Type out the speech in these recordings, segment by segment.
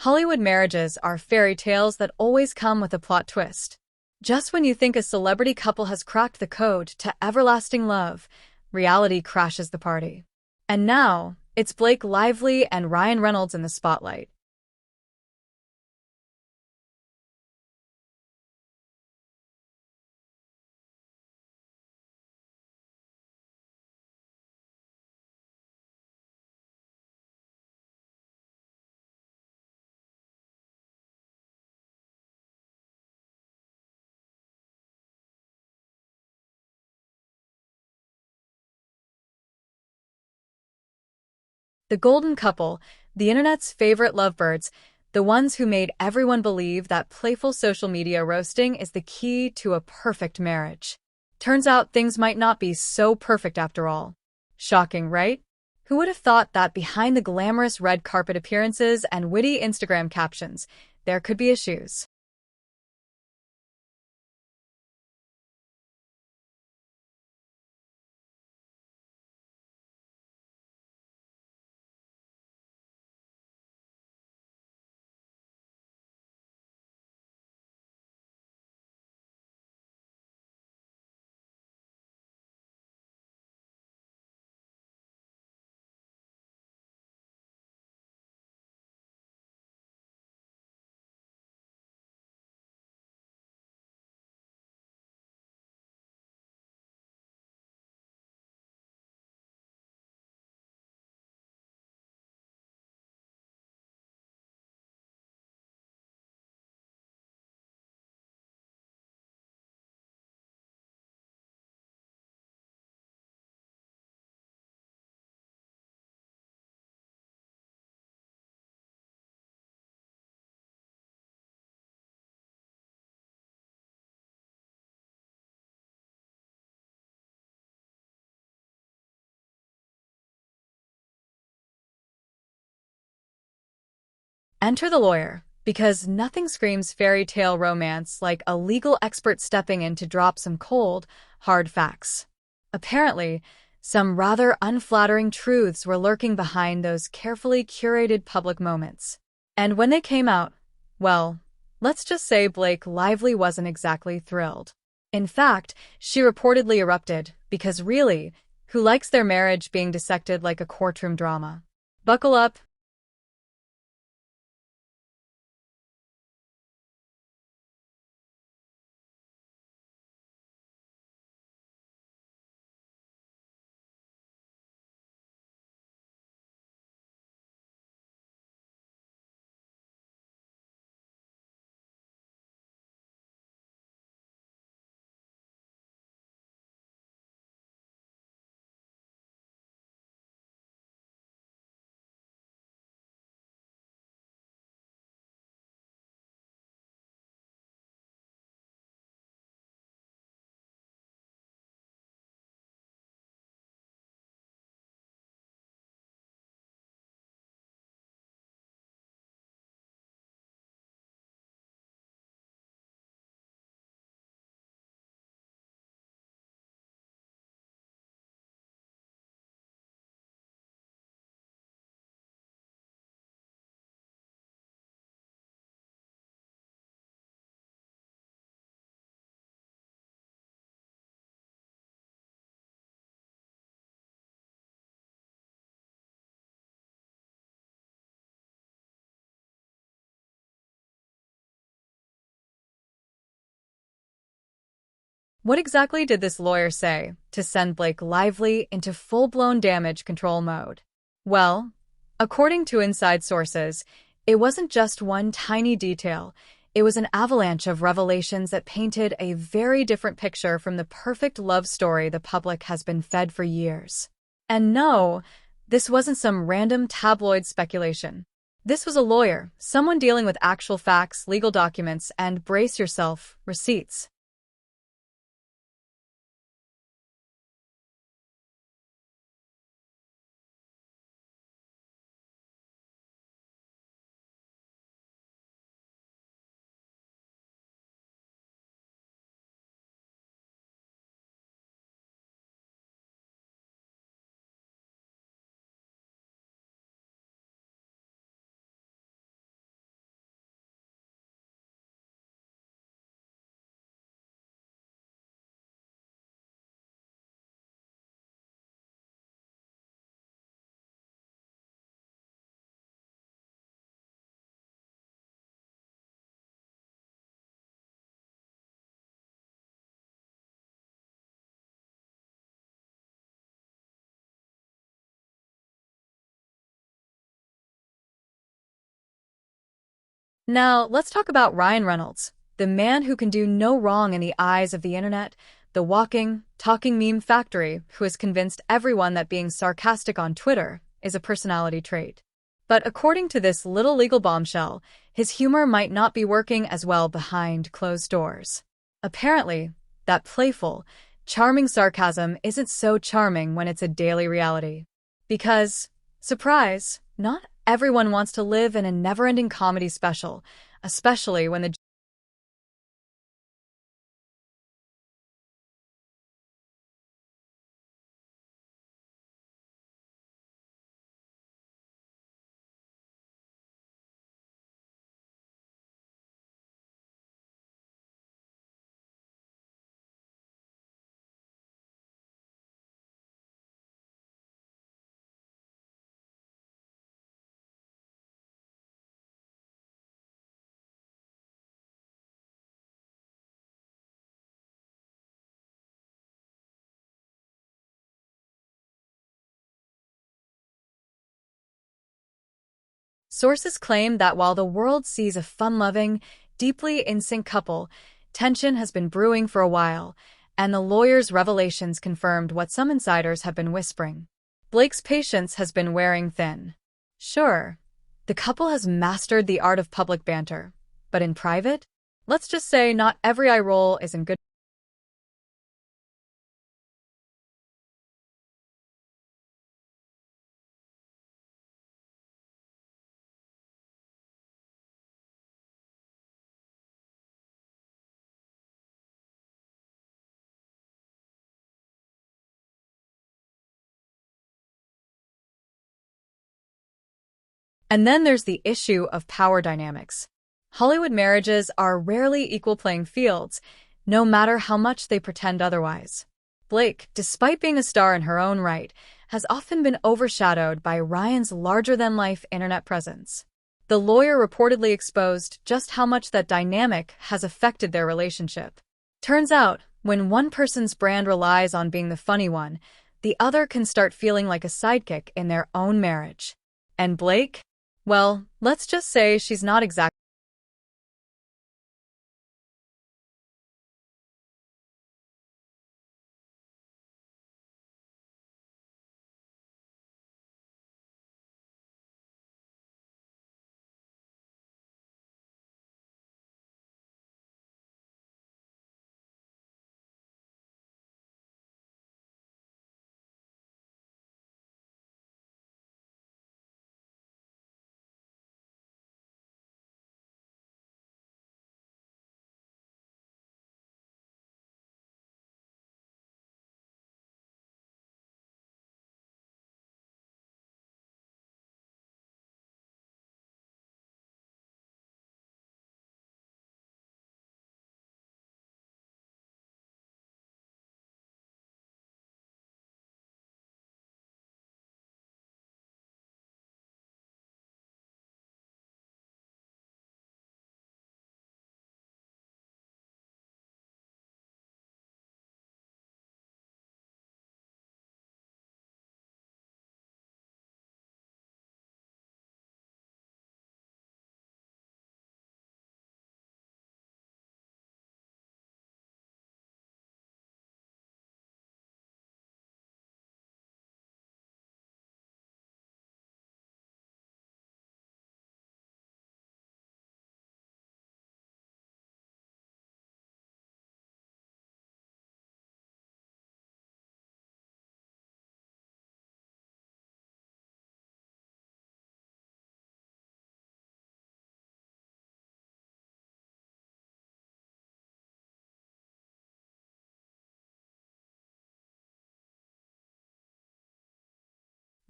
Hollywood marriages are fairy tales that always come with a plot twist. Just when you think a celebrity couple has cracked the code to everlasting love, reality crashes the party. And now, it's Blake Lively and Ryan Reynolds in the spotlight. The golden couple, the internet's favorite lovebirds, the ones who made everyone believe that playful social media roasting is the key to a perfect marriage. Turns out things might not be so perfect after all. Shocking, right? Who would have thought that behind the glamorous red carpet appearances and witty Instagram captions, there could be issues? Enter the lawyer, because nothing screams fairy tale romance like a legal expert stepping in to drop some cold, hard facts. Apparently, some rather unflattering truths were lurking behind those carefully curated public moments. And when they came out, well, let's just say Blake Lively wasn't exactly thrilled. In fact, she reportedly erupted, because really, who likes their marriage being dissected like a courtroom drama? Buckle up. What exactly did this lawyer say to send Blake Lively into full-blown damage control mode? Well, according to inside sources, it wasn't just one tiny detail. It was an avalanche of revelations that painted a very different picture from the perfect love story the public has been fed for years. And no, this wasn't some random tabloid speculation. This was a lawyer, someone dealing with actual facts, legal documents, and brace yourself, receipts. Now, let's talk about Ryan Reynolds, the man who can do no wrong in the eyes of the internet, the walking, talking meme factory who has convinced everyone that being sarcastic on Twitter is a personality trait. But according to this little legal bombshell, his humor might not be working as well behind closed doors. Apparently, that playful, charming sarcasm isn't so charming when it's a daily reality. Because, surprise, not everyone wants to live in a never-ending comedy special, especially when the sources claim that while the world sees a fun-loving, deeply in-sync couple, tension has been brewing for a while, and the lawyer's revelations confirmed what some insiders have been whispering. Blake's patience has been wearing thin. Sure, the couple has mastered the art of public banter, but in private? Let's just say not every eye roll is in good. And then there's the issue of power dynamics. Hollywood marriages are rarely equal playing fields, no matter how much they pretend otherwise. Blake, despite being a star in her own right, has often been overshadowed by Ryan's larger-than-life internet presence. The lawyer reportedly exposed just how much that dynamic has affected their relationship. Turns out, when one person's brand relies on being the funny one, the other can start feeling like a sidekick in their own marriage. And Blake? Well, let's just say she's not exactly.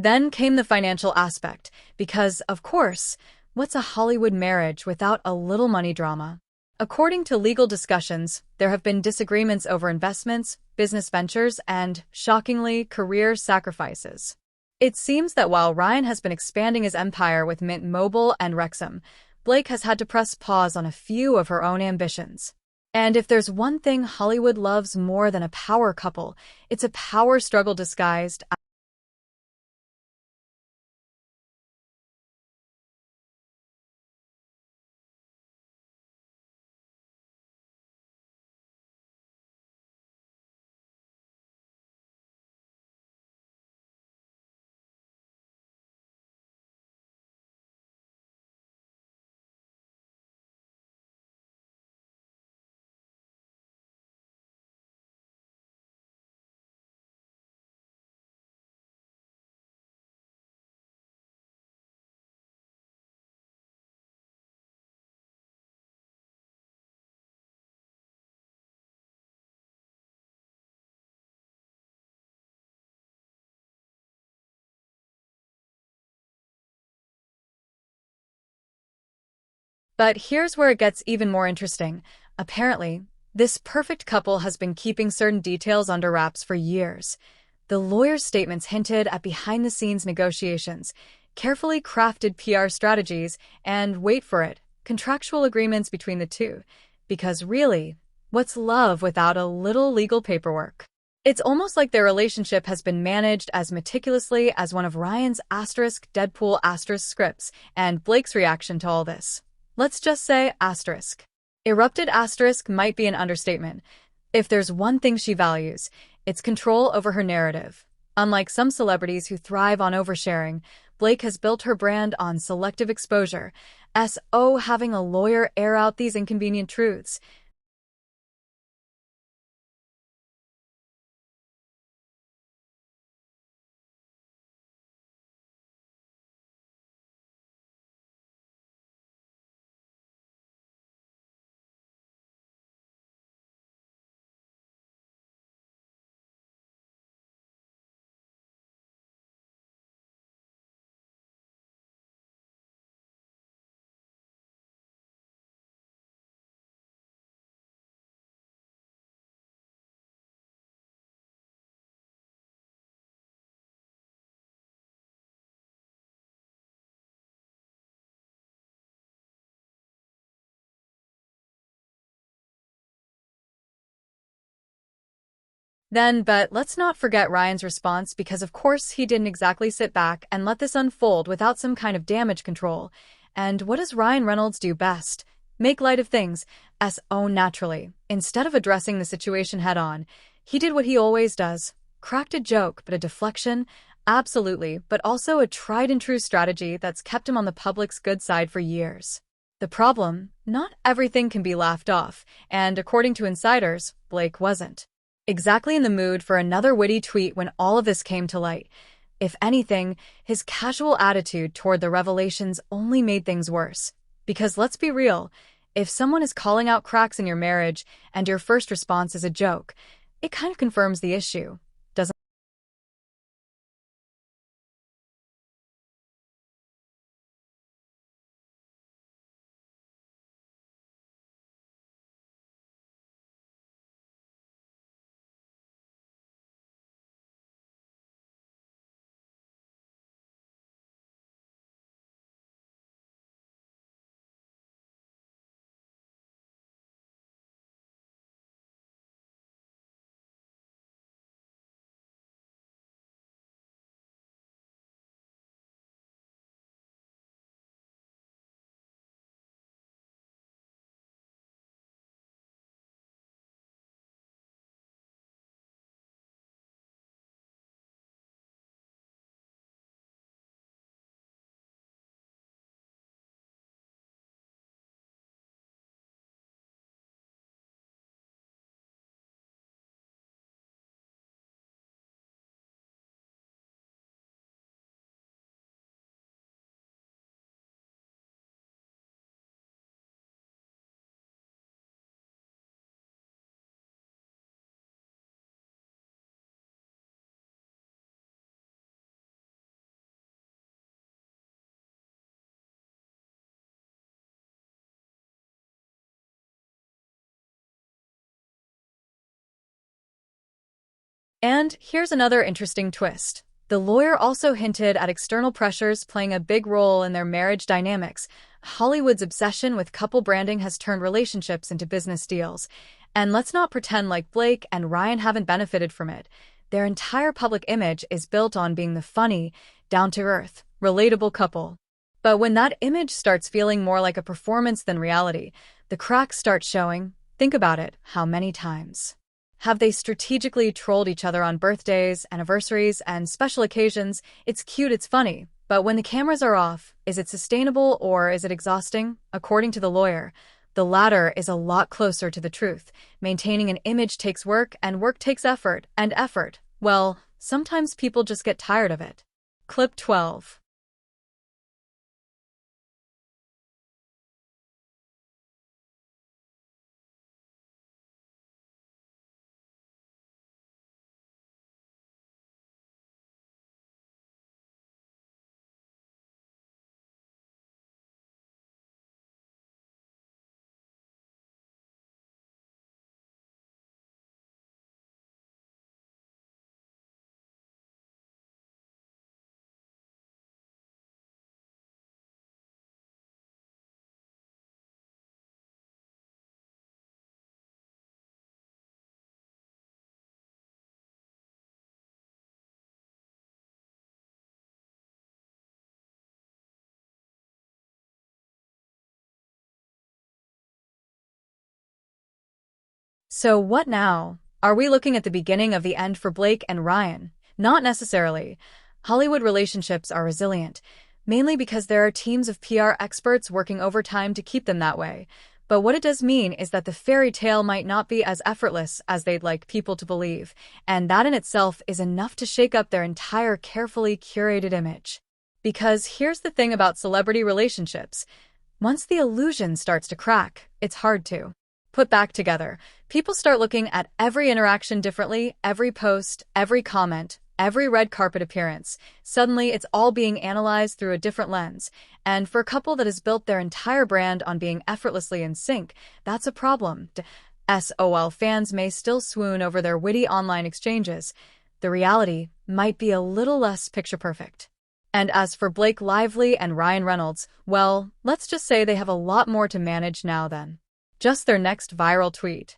Then came the financial aspect, because, of course, what's a Hollywood marriage without a little money drama? According to legal discussions, there have been disagreements over investments, business ventures, and, shockingly, career sacrifices. It seems that while Ryan has been expanding his empire with Mint Mobile and Wrexham, Blake has had to press pause on a few of her own ambitions. And if there's one thing Hollywood loves more than a power couple, it's a power struggle disguised But here's where it gets even more interesting. Apparently, this perfect couple has been keeping certain details under wraps for years. The lawyer's statements hinted at behind-the-scenes negotiations, carefully crafted PR strategies, and, wait for it, contractual agreements between the two. Because really, what's love without a little legal paperwork? It's almost like their relationship has been managed as meticulously as one of Ryan's Deadpool scripts, and Blake's reaction to all this. Let's just say asterisk. Erupted asterisk might be an understatement. If there's one thing she values, it's control over her narrative. Unlike some celebrities who thrive on oversharing, Blake has built her brand on selective exposure, having a lawyer air out these inconvenient truths. But let's not forget Ryan's response because of course he didn't exactly sit back and let this unfold without some kind of damage control. And what does Ryan Reynolds do best? Make light of things, naturally. Instead of addressing the situation head on, he did what he always does. Cracked a joke, but a deflection? Absolutely, but also a tried and true strategy that's kept him on the public's good side for years. The problem? Not everything can be laughed off, and according to insiders, Blake wasn't exactly in the mood for another witty tweet when all of this came to light. If anything, his casual attitude toward the revelations only made things worse. Because let's be real, if someone is calling out cracks in your marriage and your first response is a joke, it kind of confirms the issue, doesn't it? And here's another interesting twist. The lawyer also hinted at external pressures playing a big role in their marriage dynamics. Hollywood's obsession with couple branding has turned relationships into business deals. And let's not pretend like Blake and Ryan haven't benefited from it. Their entire public image is built on being the funny, down-to-earth, relatable couple. But when that image starts feeling more like a performance than reality, the cracks start showing. Think about it, how many times have they strategically trolled each other on birthdays, anniversaries, and special occasions? It's cute, it's funny. But when the cameras are off, is it sustainable or is it exhausting? According to the lawyer, the latter is a lot closer to the truth. Maintaining an image takes work, and work takes effort, and effort, well, sometimes people just get tired of it. Clip 12. So what now? Are we looking at the beginning of the end for Blake and Ryan? Not necessarily. Hollywood relationships are resilient, mainly because there are teams of PR experts working overtime to keep them that way. But what it does mean is that the fairy tale might not be as effortless as they'd like people to believe, and that in itself is enough to shake up their entire carefully curated image. Because here's the thing about celebrity relationships. Once the illusion starts to crack, it's hard to put back together. People start looking at every interaction differently, every post, every comment, every red carpet appearance. Suddenly, it's all being analyzed through a different lens. And for a couple that has built their entire brand on being effortlessly in sync, that's a problem. SOL fans may still swoon over their witty online exchanges. The reality might be a little less picture-perfect. And as for Blake Lively and Ryan Reynolds, well, let's just say they have a lot more to manage now than just their next viral tweet.